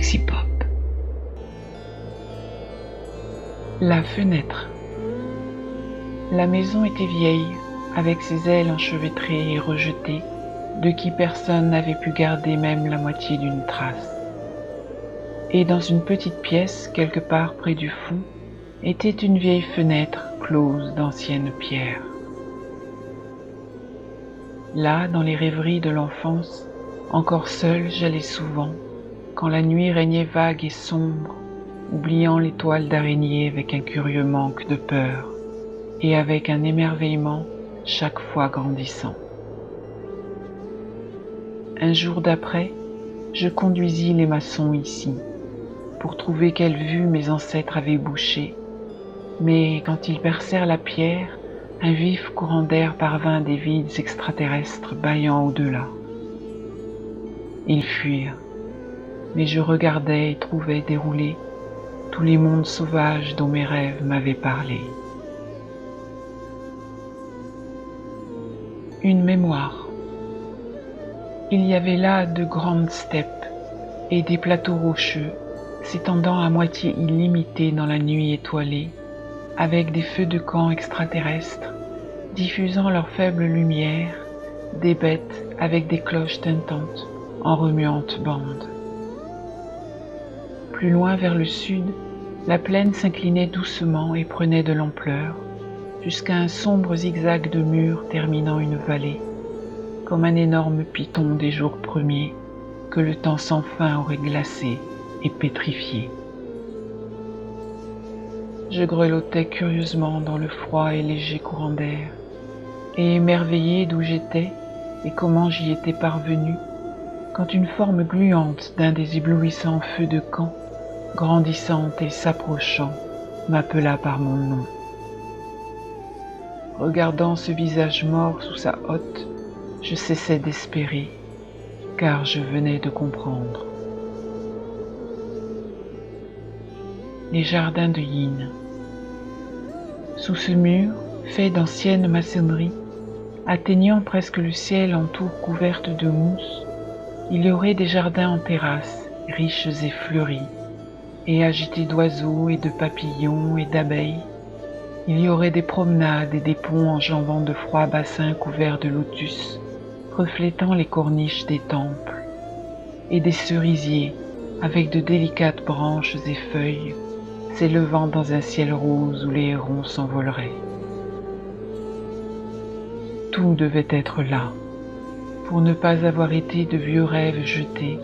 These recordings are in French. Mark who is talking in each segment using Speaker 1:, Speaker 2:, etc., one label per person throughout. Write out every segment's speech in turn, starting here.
Speaker 1: Galaxy Pop. La fenêtre. La maison était vieille, avec ses ailes enchevêtrées et rejetées, de qui personne n'avait pu garder même la moitié d'une trace. Et dans une petite pièce, quelque part près du fond, était une vieille fenêtre close d'anciennes pierres. Là, dans les rêveries de l'enfance, encore seul, j'allais souvent, quand la nuit régnait vague et sombre, oubliant les toiles d'araignée avec un curieux manque de peur, et avec un émerveillement chaque fois grandissant. Un jour d'après, je conduisis les maçons ici, pour trouver quelle vue mes ancêtres avaient bouchée, mais quand ils percèrent la pierre, un vif courant d'air parvint des vides extraterrestres bâillant au-delà. Ils fuirent, mais je regardais et trouvais dérouler tous les mondes sauvages dont mes rêves m'avaient parlé. Une mémoire. Il y avait là de grandes steppes et des plateaux rocheux s'étendant à moitié illimités dans la nuit étoilée, avec des feux de camp extraterrestres diffusant leur faible lumière, des bêtes avec des cloches tintantes en remuantes bandes. Plus loin vers le sud, la plaine s'inclinait doucement et prenait de l'ampleur, jusqu'à un sombre zigzag de murs terminant une vallée, comme un énorme python des jours premiers que le temps sans fin aurait glacé et pétrifié. Je grelottais curieusement dans le froid et léger courant d'air, et émerveillé d'où j'étais et comment j'y étais parvenu, quand une forme gluante d'un des éblouissants feux de camp, grandissante et s'approchant, m'appela par mon nom. Regardant ce visage mort sous sa hotte, je cessais d'espérer, car je venais de comprendre. Les jardins de Yin. Sous ce mur, fait d'ancienne maçonnerie, atteignant presque le ciel en tours couvertes de mousse, il y aurait des jardins en terrasse, riches et fleuris, et agités d'oiseaux et de papillons et d'abeilles. Il y aurait des promenades et des ponts enjambant de froids bassins couverts de lotus, reflétant les corniches des temples, et des cerisiers avec de délicates branches et feuilles, s'élevant dans un ciel rose où les hérons s'envoleraient. Tout devait être là, pour ne pas avoir été de vieux rêves jetés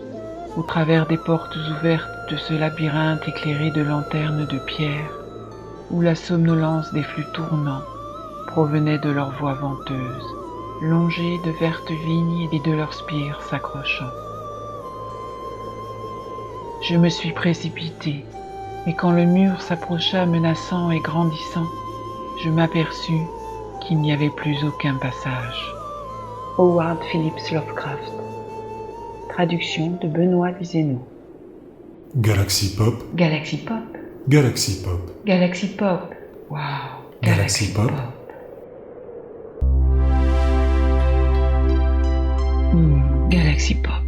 Speaker 1: au travers des portes ouvertes de ce labyrinthe éclairé de lanternes de pierre, où la somnolence des flux tournants provenait de leurs voix venteuses, longées de vertes vignes et de leurs spires s'accrochant. Je me suis précipité, et quand le mur s'approcha menaçant et grandissant, je m'aperçus qu'il n'y avait plus aucun passage. Howard Phillips Lovecraft. Traduction de Benoît Vizeno.
Speaker 2: Galaxy Pop.
Speaker 1: Galaxy Pop.
Speaker 2: Galaxy Pop.
Speaker 1: Galaxy Pop. Wow.
Speaker 2: Galaxy Pop.
Speaker 1: Galaxy Pop.